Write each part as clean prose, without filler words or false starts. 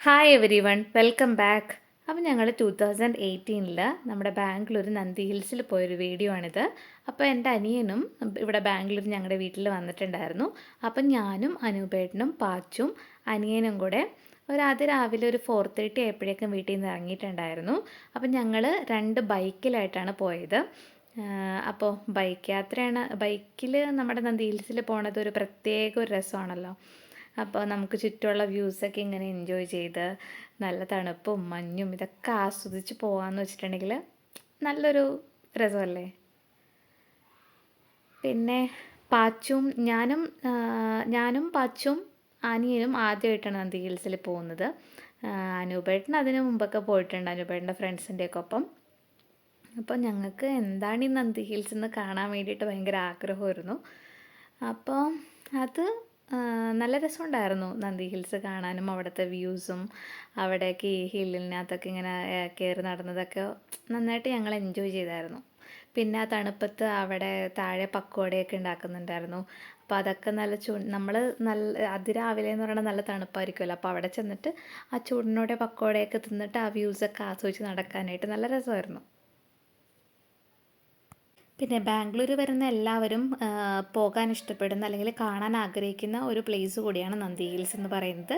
Hi every one, welcome back. അപ്പോൾ ഞങ്ങൾ 2018 നമ്മുടെ ബാംഗ്ലൂർ നന്ദി ഹിൽസിൽ പോയൊരു വീഡിയോ ആണിത്. അപ്പോൾ എൻ്റെ അനിയനും ഇവിടെ ബാംഗ്ലൂർ ഞങ്ങളുടെ വീട്ടിൽ വന്നിട്ടുണ്ടായിരുന്നു. അപ്പം ഞാനും അനൂപേട്ടനും പാച്ചും അനിയനും കൂടെ രാവിലെ ഒരു 4:30 ആയപ്പോഴേക്കും വീട്ടിൽ നിന്ന് ഇറങ്ങിയിട്ടുണ്ടായിരുന്നു. അപ്പം ഞങ്ങൾ 2 ബൈക്കിലായിട്ടാണ് പോയത്. അപ്പോൾ ബൈക്ക് യാത്രയാണ്. ബൈക്കിൽ നമ്മുടെ നന്ദി ഹിൽസിൽ പോണത് ഒരു പ്രത്യേക ഒരു രസമാണല്ലോ. അപ്പോൾ നമുക്ക് ചുറ്റുമുള്ള വ്യൂസൊക്കെ ഇങ്ങനെ എൻജോയ് ചെയ്ത് നല്ല തണുപ്പും മഞ്ഞും ഇതൊക്കെ ആസ്വദിച്ച് പോകാമെന്ന് വെച്ചിട്ടുണ്ടെങ്കിൽ നല്ലൊരു രസമല്ലേ. പിന്നെ ഞാനും പാച്ചും അനിയനും ആദ്യമായിട്ടാണ് നന്ദി ഹിൽസിൽ പോകുന്നത്. അനൂപേട്ടൻ അതിന് മുമ്പൊക്കെ പോയിട്ടുണ്ട്, അനൂപേട്ടൻ്റെ ഫ്രണ്ട്സിൻ്റെയൊക്കെ ഒപ്പം. അപ്പോൾ ഞങ്ങൾക്ക് എന്താണ് ഈ നന്ദി ഹിൽസ് എന്ന് കാണാൻ വേണ്ടിയിട്ട് ഭയങ്കര ആഗ്രഹമായിരുന്നു. അപ്പോൾ അത് നല്ല രസമുണ്ടായിരുന്നു നന്ദി ഹിൽസ് കാണാനും അവിടുത്തെ വ്യൂസും അവിടേക്ക് ഈ ഹില്ലിനകത്തൊക്കെ ഇങ്ങനെ കയറി നടന്നതൊക്കെ നന്നായിട്ട് ഞങ്ങൾ എൻജോയ് ചെയ്തായിരുന്നു. പിന്നെ ആ തണുപ്പത്ത് അവിടെ താഴെ പക്കോടയൊക്കെ ഉണ്ടാക്കുന്നുണ്ടായിരുന്നു. അപ്പോൾ അതൊക്കെ നമ്മൾ അതിരാവിലെ എന്ന് പറയുന്നത് നല്ല തണുപ്പായിരിക്കുമല്ലോ. അപ്പോൾ അവിടെ ചെന്നിട്ട് ആ ചൂടിനോടെ പക്കോടയൊക്കെ തിന്നിട്ട് ആ വ്യൂസൊക്കെ ആസ്വദിച്ച് നടക്കാനായിട്ട് നല്ല രസമായിരുന്നു. പിന്നെ ബാംഗ്ലൂർ വരുന്ന എല്ലാവരും പോകാൻ ഇഷ്ടപ്പെടുന്ന അല്ലെങ്കിൽ കാണാൻ ആഗ്രഹിക്കുന്ന ഒരു പ്ലേസ് കൂടിയാണ് നന്ദി ഹിൽസ് എന്ന് പറയുന്നത്.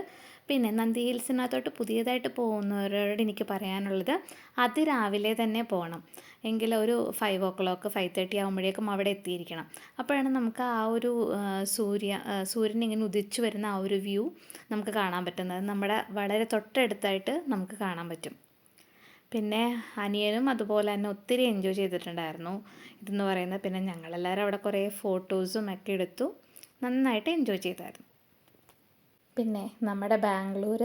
പിന്നെ നന്ദി ഹിൽസിനകത്തോട്ട് പുതിയതായിട്ട് പോകുന്നവരോട് എനിക്ക് പറയാനുള്ളത് അതിരാവിലെ തന്നെ പോകണം. എങ്കിൽ ഒരു 5 o'clock 5:30 ആകുമ്പോഴേക്കും അവിടെ എത്തിയിരിക്കണം. അപ്പോഴാണ് നമുക്ക് ആ ഒരു സൂര്യൻ ഇങ്ങനെ ഉദിച്ചു വരുന്ന ആ ഒരു വ്യൂ നമുക്ക് കാണാൻ പറ്റുന്നത്. നമ്മുടെ വളരെ തൊട്ടടുത്തായിട്ട് നമുക്ക് കാണാൻ പറ്റും. പിന്നെ അനിയനും അതുപോലെ തന്നെ ഒത്തിരി എൻജോയ് ചെയ്തിട്ടുണ്ടായിരുന്നു ഇതെന്ന് പറയുന്നത്. പിന്നെ ഞങ്ങളെല്ലാവരും അവിടെ കുറേ ഫോട്ടോസും ഒക്കെ എടുത്തു, നന്നായിട്ട് എൻജോയ് ചെയ്തായിരുന്നു. പിന്നെ നമ്മുടെ ബാംഗ്ലൂർ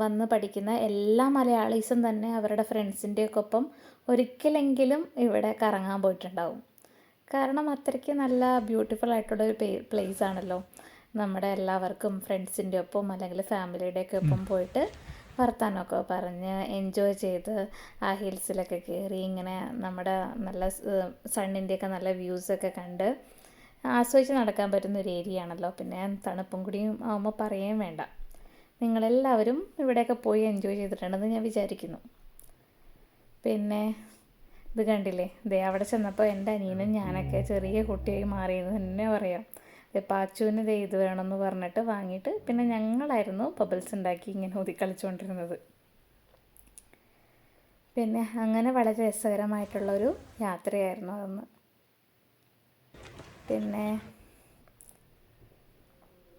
വന്ന് പഠിക്കുന്ന എല്ലാ മലയാളീസും തന്നെ അവരുടെ ഫ്രണ്ട്സിൻ്റെയൊക്കെ ഒപ്പം ഒരിക്കലെങ്കിലും ഇവിടെ കറങ്ങാൻ പോയിട്ടുണ്ടാവും. കാരണം അത്രയ്ക്ക് നല്ല ബ്യൂട്ടിഫുൾ ആയിട്ടുള്ളൊരു പ്ലേസ് ആണല്ലോ. നമ്മുടെ എല്ലാവർക്കും ഫ്രണ്ട്സിൻ്റെ ഒപ്പം അല്ലെങ്കിൽ ഫാമിലിയുടെയൊക്കെ ഒപ്പം പോയിട്ട് വർത്താനമൊക്കെ പറഞ്ഞ് എൻജോയ് ചെയ്ത് ആ ഹിൽസിലൊക്കെ കയറി ഇങ്ങനെ നമ്മുടെ നല്ല സണ്ണിൻ്റെയൊക്കെ നല്ല വ്യൂസൊക്കെ കണ്ട് ആസ്വദിച്ച് നടക്കാൻ പറ്റുന്ന ഒരു ഏരിയ ആണല്ലോ. പിന്നെ തണുപ്പും കൂടിയും ആകുമ്പോൾ പറയുകയും വേണ്ട. നിങ്ങളെല്ലാവരും ഇവിടെയൊക്കെ പോയി എൻജോയ് ചെയ്തിട്ടുണ്ടെന്ന് ഞാൻ വിചാരിക്കുന്നു. പിന്നെ ഇത് കണ്ടില്ലേ, അവിടെ ചെന്നപ്പോൾ എൻ്റെ അനിയനും ഞാനൊക്കെ ചെറിയ കുട്ടിയായി മാറിയെന്ന് തന്നെ പറയാം. പാച്ചുവിന് ഇത് വേണമെന്ന് പറഞ്ഞിട്ട് വാങ്ങിയിട്ട് പിന്നെ ഞങ്ങളായിരുന്നു ബബിൾസ് ഉണ്ടാക്കി ഇങ്ങനെ ഊതി കളിച്ചുകൊണ്ടിരുന്നത്. പിന്നെ അങ്ങനെ വളരെ രസകരമായിട്ടുള്ളൊരു യാത്രയായിരുന്നു അതൊന്ന്. പിന്നെ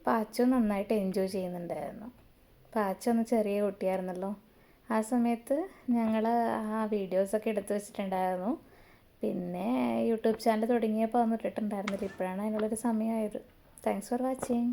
പാച്ചു നന്നായിട്ട് എൻജോയ് ചെയ്യുന്നുണ്ടായിരുന്നു. പാച്ചു ഒന്ന് ചെറിയ കുട്ടിയായിരുന്നല്ലോ. ആ സമയത്ത് ഞങ്ങൾ ആ വീഡിയോസൊക്കെ എടുത്തു വെച്ചിട്ടുണ്ടായിരുന്നു. പിന്നെ യൂട്യൂബ് ചാനൽ തുടങ്ങിയപ്പോൾ ഒന്നും ഇട്ടിട്ടുണ്ടായിരുന്നില്ല. ഇപ്പോഴാണ് അതിനുള്ളൊരു സമയമായത്. Thanks for watching.